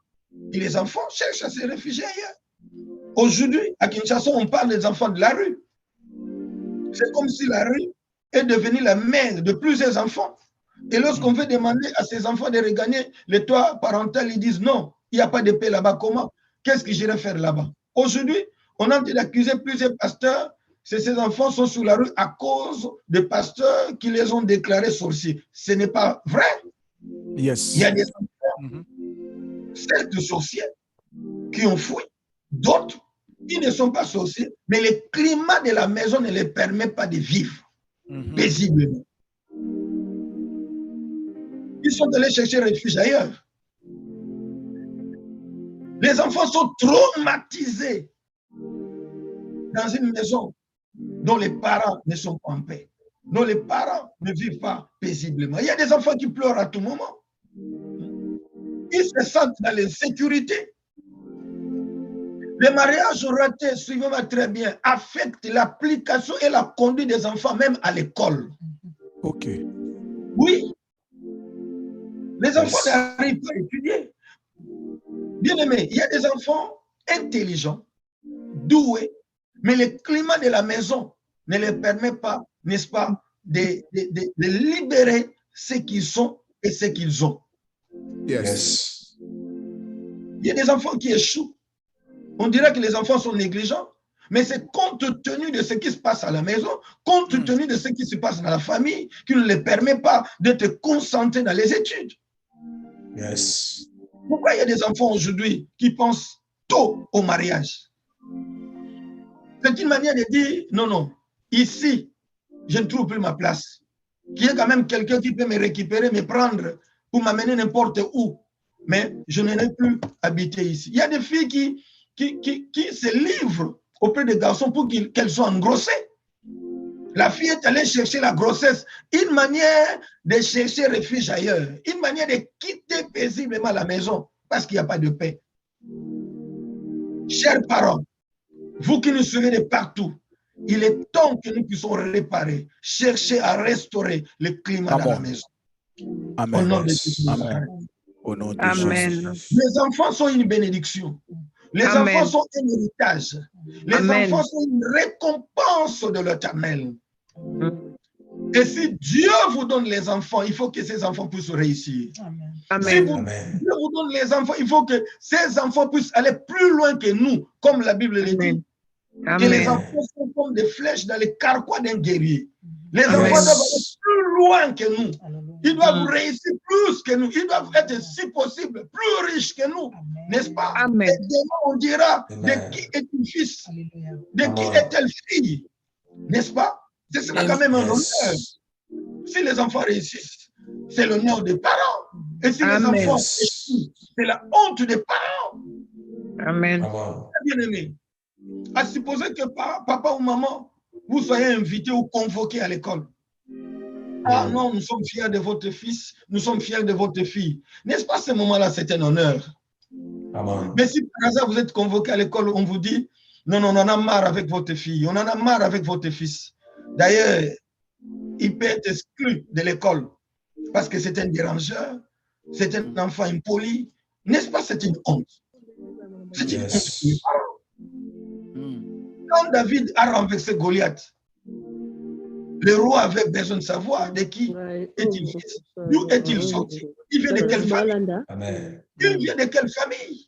Et les enfants cherchent à se réfugier ailleurs. Aujourd'hui, à Kinshasa, on parle des enfants de la rue. C'est comme si la rue est devenue la mère de plusieurs enfants. Et lorsqu'on veut demander à ces enfants de regagner le toit parental, ils disent non, il n'y a pas de paix là-bas. Comment? Qu'est-ce que j'irai faire là-bas? Aujourd'hui, on a accusé plusieurs pasteurs. Ces enfants sont sous la rue à cause des pasteurs qui les ont déclarés sorciers. Ce n'est pas vrai. Yes. Il y a des enfants, certes sorciers, qui ont fui. D'autres, ils ne sont pas sorciers, mais le climat de la maison ne les permet pas de vivre. paisiblement. Ils sont allés chercher refuge ailleurs. Les enfants sont traumatisés dans une maison dont les parents ne sont pas en paix, dont les parents ne vivent pas paisiblement. Il y a des enfants qui pleurent à tout moment. Ils se sentent dans l'insécurité. Les mariages ratés, suivez-moi très bien, affectent l'application et la conduite des enfants, même à l'école. Ok. Oui. Les enfants n'arrivent pas à étudier. Bien aimé, il y a des enfants intelligents, doués, mais le climat de la maison ne leur permet pas, n'est-ce pas, de libérer ce qu'ils sont et ce qu'ils ont. Yes. Il y a des enfants qui échouent. On dirait que les enfants sont négligents, mais c'est compte tenu de ce qui se passe à la maison, compte tenu de ce qui se passe dans la famille, qui ne les permet pas d'être concentrés dans les études. Yes. Pourquoi il y a des enfants aujourd'hui qui pensent tôt au mariage? C'est une manière de dire, non, non, ici, je ne trouve plus ma place. Qu'il y ait quand même quelqu'un qui peut me récupérer, me prendre pour m'amener n'importe où. Mais je n'aurai plus habité ici. Il y a des filles qui se livrent auprès des garçons pour qu'elles soient engrossées. La fille est allée chercher la grossesse, une manière de chercher refuge ailleurs, une manière de quitter paisiblement la maison parce qu'il n'y a pas de paix. Chers parents, vous qui nous suivez de partout, il est temps que nous puissions réparer, chercher à restaurer le climat dans la maison. Amen. Au nom de Jésus. Amen. Au nom de Amen. Jésus. Les enfants sont une bénédiction. Les Amen. enfants sont un héritage. Les Amen. enfants sont une récompense de l'Éternel. Et si Dieu vous donne les enfants, il faut que ces enfants puissent réussir. Amen. Si Amen. Dieu vous donne les enfants, il faut que ces enfants puissent aller plus loin que nous, comme la Bible le dit. Que les Amen. enfants sont comme des flèches dans les carquois d'un guerrier. Les Amen. enfants doivent aller plus loin que nous. Alléluia. Ils doivent réussir plus que nous. Ils doivent être, si possible, plus riches que nous. Amen. N'est-ce pas? Amen. Et demain, on dira Amen. de qui est une fils, Alléluia. de qui Amen. est telle fille. N'est-ce pas? Ce sera quand même un honneur. Yes. Si les enfants réussissent, c'est l'honneur des parents. Et si les Amen. enfants échouent, c'est la honte des parents. Amen. Amen. Bien aimé, à supposer que papa ou maman, vous soyez invité ou convoqué à l'école. Ah non, nous sommes fiers de votre fils, nous sommes fiers de votre fille. N'est-ce pas, ce moment-là, c'est un honneur. Amen. Mais si par hasard vous êtes convoqué à l'école, on vous dit, non, non, on en a marre avec votre fille, on en a marre avec votre fils. D'ailleurs, il peut être exclu de l'école parce que c'est un dérangeur, c'est un enfant impoli. N'est-ce pas, c'est une honte? C'est une Yes. honte. Quand David a renversé Goliath, le roi avait besoin de savoir de qui est-il fils, d'où est-il sorti, il vient de quelle famille, Amen. il vient de quelle famille.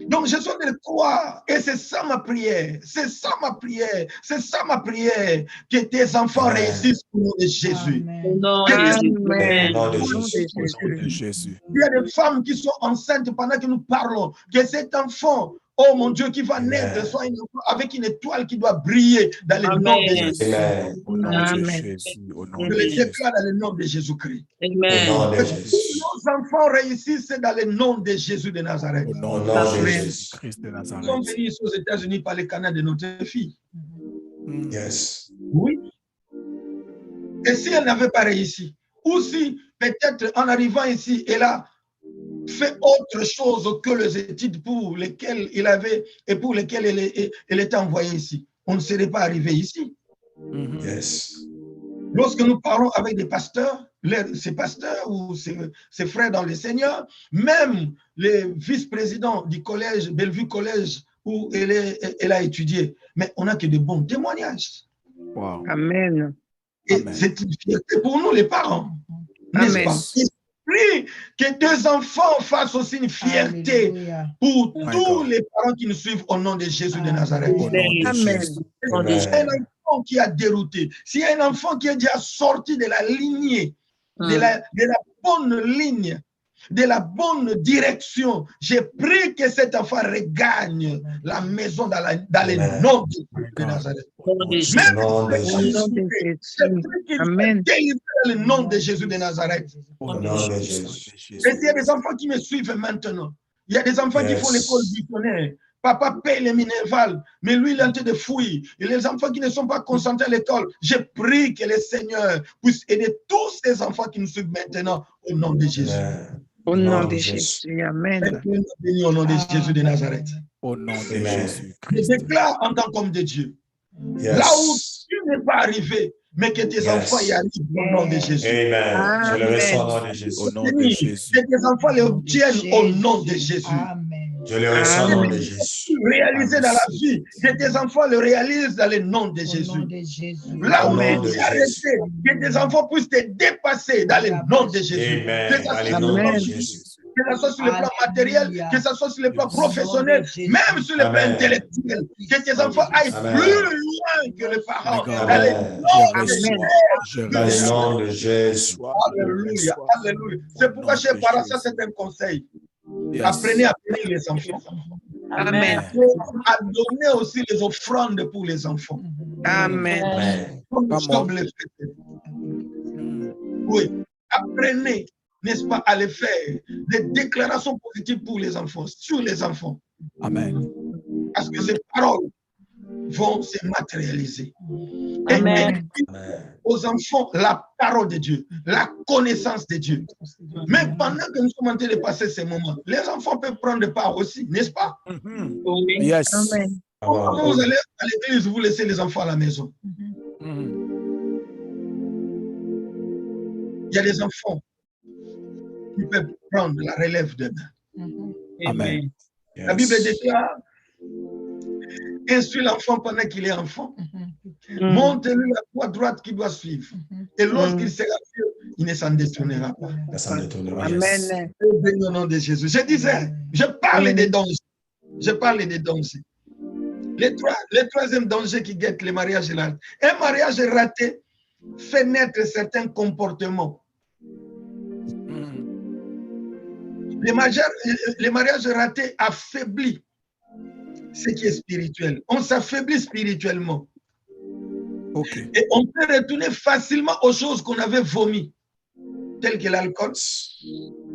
Donc je suis en train de croire, et c'est ça ma prière, c'est ça ma prière, c'est ça ma prière, que tes enfants Amen. réussissent au nom de Jésus. Amen. Amen. Au nom de Au nom de Jésus. Au nom de Jésus. Jésus. Il y a des femmes qui sont enceintes pendant que nous parlons, que cet enfant, oh mon Dieu, qui va Amen. naître, soit un enfant avec une étoile qui doit briller dans le nom de Amen. Jésus. Amen. Au nom de Amen. Jésus. Au nom Je de le Jésus. déclare dans le nom de Jésus-Christ. Au Amen. nom de Que Jésus. tous nos enfants réussissent dans le nom de Jésus de Nazareth. Au nom Au de nom de Amen. Jésus-Christ de Nous sommes Nazareth. venus ici aux États-Unis par les canaux de notre fille. Yes. Oui. Et si elle n'avait pas réussi, ou si peut-être en arrivant ici, elle a fait autre chose que les études pour lesquelles il avait et pour lesquelles elle était envoyée ici, on ne serait pas arrivé ici. Yes. Lorsque nous parlons avec des pasteurs, ces pasteurs ou ces frères dans le Seigneur, même les vice-présidents du collège, Bellevue Collège, où elle a étudié, mais on n'a que de bons témoignages. Wow. Amen. Et Amen. c'est une fierté pour nous, les parents, n'est-ce Amen. pas? Et prie que deux enfants fassent aussi une fierté Alléluia. pour My tous God. les parents qui nous suivent au nom de Jésus de Nazareth. Au nom de Amen. Jésus. Au nom de S'il y a Amen. un enfant qui a dérouté, s'il y a un enfant qui est déjà sorti de la lignée, de la bonne ligne, de la bonne direction. J'ai pris que cet enfant regagne la maison dans le nom de Jésus de Nazareth. Au nom de Jésus. Même Au nom de si Au c'est Jésus. nom de j'ai Jésus. pris qu'il Amen. soit délivré dans le nom de Jésus de Nazareth. Au Au nom nom de de Jésus. Jésus. Et il y a des enfants qui me suivent maintenant. Il y a des enfants qui font l'école missionnaire. Papa paye les minervales, mais lui, il est en train de fouiller. Et les enfants qui ne sont pas concentrés à l'école, j'ai prie que le Seigneur puisse aider tous ces enfants qui nous suivent maintenant au nom de Jésus. Amen. Au Au nom nom de de Jésus. Amen. Et béni au nom de Jésus de Nazareth. Au nom de Amen. Je Jésus-Christ. déclare en tant qu'homme de Dieu, là où Yes. tu n'es pas arrivé, mais que tes Yes. enfants y arrivent au nom de Jésus. Amen. Je le reçois au nom de Au Jésus. nom de Jésus. Que tes enfants les obtiennent au nom de Jésus. Amen. Je le reçois au nom de Amen. Jésus. Réaliser dans la vie, que tes enfants le réalisent dans le nom de Au nom Jésus. de Jésus. Là où Au nom tu de es arrêté, que tes enfants puissent te dépasser dans le nom de Jésus. Amen. Que ça Dans soit le nom de Amen. Jésus. que ce soit sur le plan matériel, Alléluia. que ce soit sur le plan Au nom professionnel, de Jésus. même sur le plan Amen. intellectuel, que tes enfants aillent Amen. plus loin que les parents. Regarde, Dans le Amen. nom de Amen. je Dans le reçois. nom de Jésus. Alléluia, alléluia. C'est pourquoi, nom chers de parents, Jésus. ça c'est un conseil. Yes. Apprenez à bénir les enfants. Amen. À donner aussi les offrandes pour les enfants. Amen. Amen. Comme Come Job on. le faisait. Mm. Oui, apprenez, n'est-ce pas, à le faire. Des déclarations positives pour les enfants, sur les enfants. Amen. Parce que ces paroles vont se matérialiser. Et Amen. Amen. aux enfants la parole de Dieu, la connaissance de Dieu. Mais pendant que nous sommes en train de passer ces moments, les enfants peuvent prendre part aussi, n'est-ce pas? Mhm. Oui. Yes. Amen. Quand Amen. vous allez à l'église, vous laissez les enfants à la maison. Mhm. Il y a des enfants qui peuvent prendre la relève demain. Amen. La Bible Yes. déclare, instruis l'enfant pendant qu'il est enfant. Mm. Montre-lui la voie droite qu'il doit suivre. Et lorsqu'il sera vieux, il ne s'en détournera pas. Ça me détournera. Yes. Amen. Béni au nom de Jésus. Je disais, je parle des dangers. Je parle des dangers. Le troisième danger qui guette les mariages ratés. Un mariage raté fait naître certains comportements. Mhm. Les mariages ratés affaiblissent ce qui est spirituel. On s'affaiblit spirituellement. OK. Et on peut retourner facilement aux choses qu'on avait vomies, telles que l'alcool,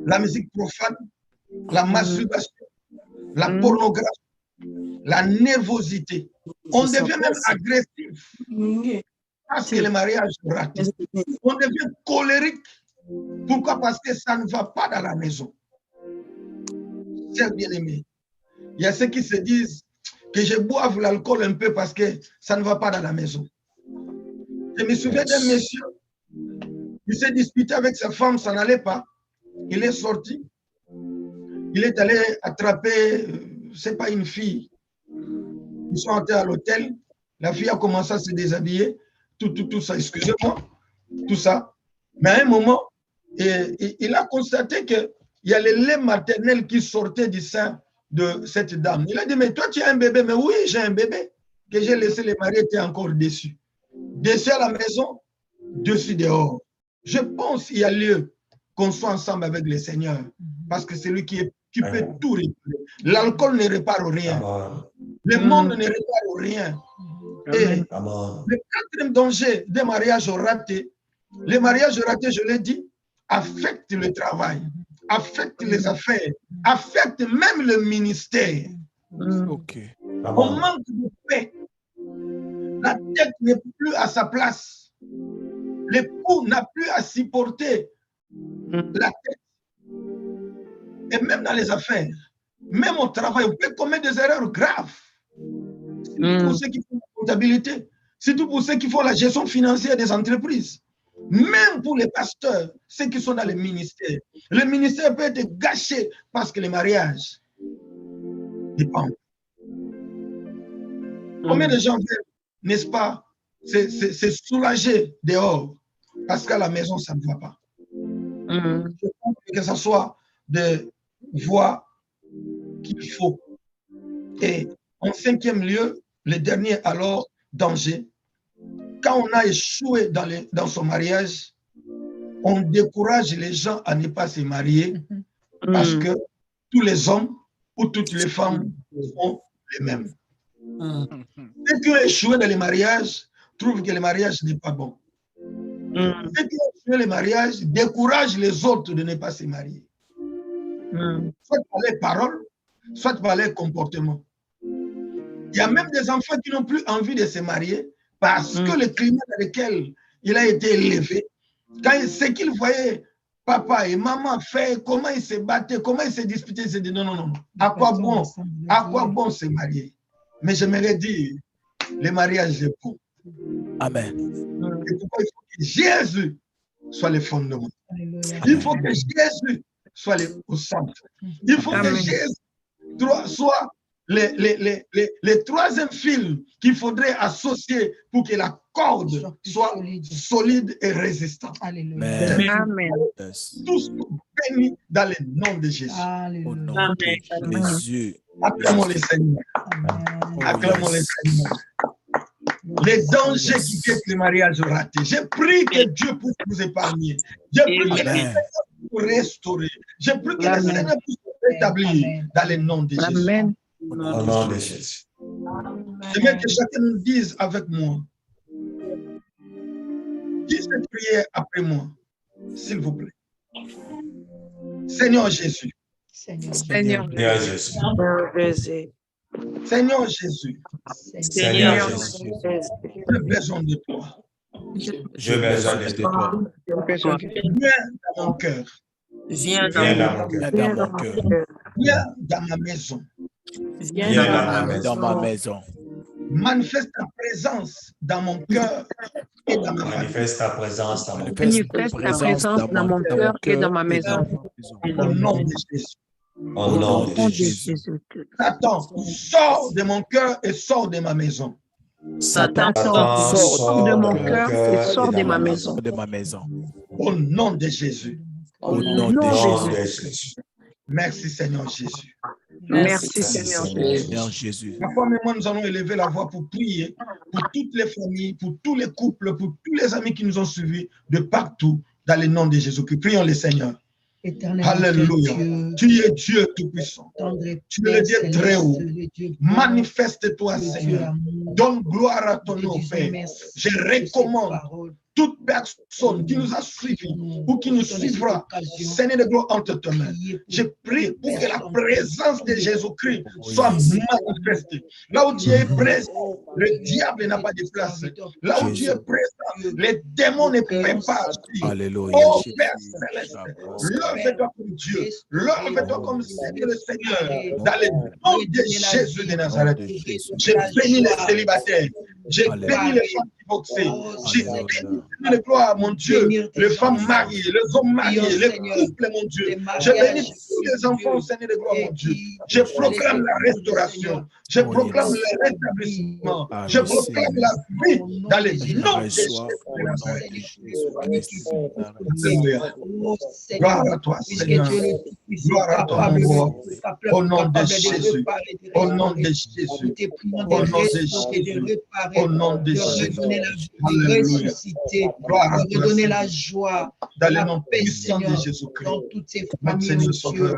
la musique profane, la masturbation, la pornographie, la nervosité. On devient même agressif parce que le mariage est raté. On devient colérique. Pourquoi? Parce que ça ne va pas dans la maison. C'est bien aimé. Il y a ceux qui se disent que je boive l'alcool un peu parce que ça ne va pas dans la maison. Je me souviens d'un monsieur, il s'est disputé avec sa femme, ça n'allait pas. Il est sorti. Il est allé attraper, c'est pas une fille. Ils sont entrés à l'hôtel. La fille a commencé à se déshabiller. Tout ça, excusez-moi. Tout ça. Mais à un moment, il a constaté qu'il y a le lait maternel qui sortait du sein de cette dame. Il a dit, mais toi, tu as un bébé. Mais oui, j'ai un bébé que j'ai laissé le mari était encore déçu. Dessus à la maison, dessus dehors. Je pense qu'il y a lieu qu'on soit ensemble avec le Seigneur. Parce que c'est lui qui peut tout réparer. L'alcool ne répare rien. Amen. Le monde ne répare rien. Et Amen. le quatrième danger des mariages ratés, les mariages ratés, je l'ai dit, affectent le travail, affectent les affaires, affectent même le ministère. OK. On Amen. manque de paix. La tête n'est plus à sa place. L'époux n'a plus à supporter la tête. Et même dans les affaires, même au travail, on peut commettre des erreurs graves. Surtout pour ceux qui font la comptabilité, surtout pour ceux qui font la gestion financière des entreprises. Même pour les pasteurs, ceux qui sont dans le ministère. Le ministère peut être gâché parce que le mariage dépend. Combien de gens viennent, n'est-ce pas, c'est soulager dehors parce qu'à la maison, ça ne va pas. Je pense que ce soit des voies qu'il faut. Et en cinquième lieu, le dernier alors danger, quand on a échoué dans son mariage, on décourage les gens à ne pas se marier Parce que tous les hommes ou toutes les femmes sont les mêmes. Ceux qui ont échoué dans les mariages trouvent que le mariage n'est pas bon. Ceux qui ont échoué les mariages découragent les autres de ne pas se marier. Soit par les paroles, soit par les comportements. Il y a même des enfants qui n'ont plus envie de se marier parce que le climat dans lequel il a été élevé, quand ce qu'il voyait papa et maman faire, comment ils se battaient, comment ils se disputaient, ils se disaient non. À quoi bon se marier? Mais j'aimerais dire, le mariage est bon. Amen. Et pourquoi il faut que Jésus soit le fondement. Il faut que Jésus soit au centre. Il faut que Jésus soit le troisième fil qu'il faudrait associer pour que la corde soit solide et résistante. Amen. Tous bénis dans le nom de Jésus. Au nom de Jésus. Acclamons le Seigneur. Acclamons le Seigneur. Les dangers qui guettent le mariage raté. J'ai prié que Dieu puisse vous épargner. J'ai prié que le Seigneur puisse vous restaurer. J'ai prié que le Seigneur puisse vous rétablir dans le nom de Jésus. Amen. Au nom de Jésus. J'aimerais que chacun nous dise avec moi. Dis cette prière après moi, s'il vous plaît. Seigneur Jésus. Seigneur Jésus. Seigneur Jésus. Seigneur Jésus. J'ai besoin de toi. J'ai besoin de toi. Viens dans mon cœur. Viens dans mon cœur. Viens dans ma maison. Viens dans ma maison. Manifeste ta présence dans mon cœur et dans ma famille. Manifeste ta présence dans mon cœur. Manifeste ta présence dans mon cœur et dans ma maison. Au nom de Jésus. Au nom de Jésus. Satan, sors de mon cœur et sors de ma maison. Satan, sors de mon cœur et sors de ma maison. Au nom de Jésus. Au nom de Jésus. Merci Seigneur Jésus. Merci Seigneur Jésus. Ma femme et moi, nous allons élever la voix pour prier pour toutes les familles, pour tous les couples, pour tous les amis qui nous ont suivis de partout dans le nom de Jésus-Christ. Prions le Seigneur. Alléluia. Tu es Dieu Tout-Puissant. Tu es le Dieu très haut. Manifeste-toi, Seigneur. Donne gloire à ton nom, Père. Je recommande toute personne qui nous a suivis ou qui nous suivra, Seigneur de gloire, entre tes mains. Je prie pour que la présence de Jésus-Christ soit manifestée. Là où Dieu est présent, le diable n'a pas de place. Là où Dieu est présent, les démons ne peuvent pas agir. Alléluia. Oh Père Céleste, lève-toi comme Dieu, lève-toi comme Seigneur le Seigneur, dans le nom de Jésus de Nazareth. Je bénis les célibataires, je bénis les femmes divorcées, je bénis les gloires, mon Dieu, les femmes mariées, les hommes mariés, les couples, mon Dieu. Je bénis tous les enfants, Seigneur de gloire, mon Dieu. Je proclame la restauration, je proclame le rétablissement, je proclame la vie dans les noms de Jésus de Nazareth. Alléluia. Gloire à toi, Seigneur. Gloire à toi, mon roi. Au nom de Jésus. Au nom de Jésus. Au nom de Jésus. Au nom de Jésus. Alléluia. Gloire à toi, redonner la joie, dans le la nom paix, puissant de Seigneur, Jésus-Christ. dans toutes ces Notre familles, Seigneur Dieu. Sauveur,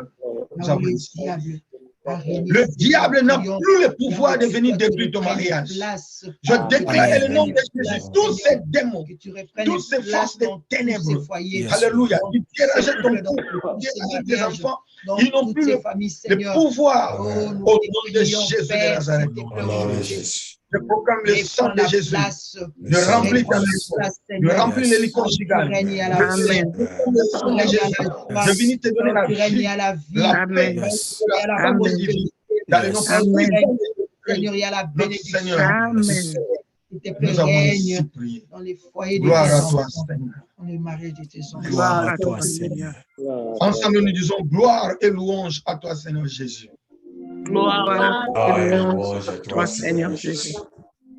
nous Là où avons le dit. diable a régné, Le diable n'a Seigneur, plus le pouvoir de venir que tu détruire ton reprennes mariage. place, Je déclare Amen. dans le nom de Jésus, tous ces démons, que tu reprennes toutes ces place forces de dans tous ténèbres, ces foyers, Yes. alléluia, dans qui tous ces dérageaient ton couples, dans couple, tous qui ces dérageaient tes mariages, enfants, dans ils n'ont toutes plus ces le familles, le Seigneur. pouvoir Oh, nous au te nom de prions, Jésus de Père, Nazareth. s'il te Au plaît, nom de aujourd'hui, Jésus. Je proclame le sang prends de la Jésus. place, Je remplis ta prends la maison. place, Je Seigneur. remplis les lits Tu conjugales. règnes à la Je vie, Amen. proclame le sang de règnes à Jésus. la joie, Je viens te donner la tu règnes vie, à la vie, la Amen. paix, Yes. et à la Amen. positivité. Dans le nom Yes. puissant de Amen. Seigneur, il y a la notre bénédiction. Seigneur. Amen. S'il te plaît, Nous avons ainsi règne prié. dans les foyers de Gloire tes à toi, enfants, Seigneur. dans le mariage de tes enfants. Gloire à toi, Seigneur. Ensemble, nous disons gloire et louange à toi, Seigneur Jésus. Gloire Ah, et et louange louange à à toi, Seigneur Jésus.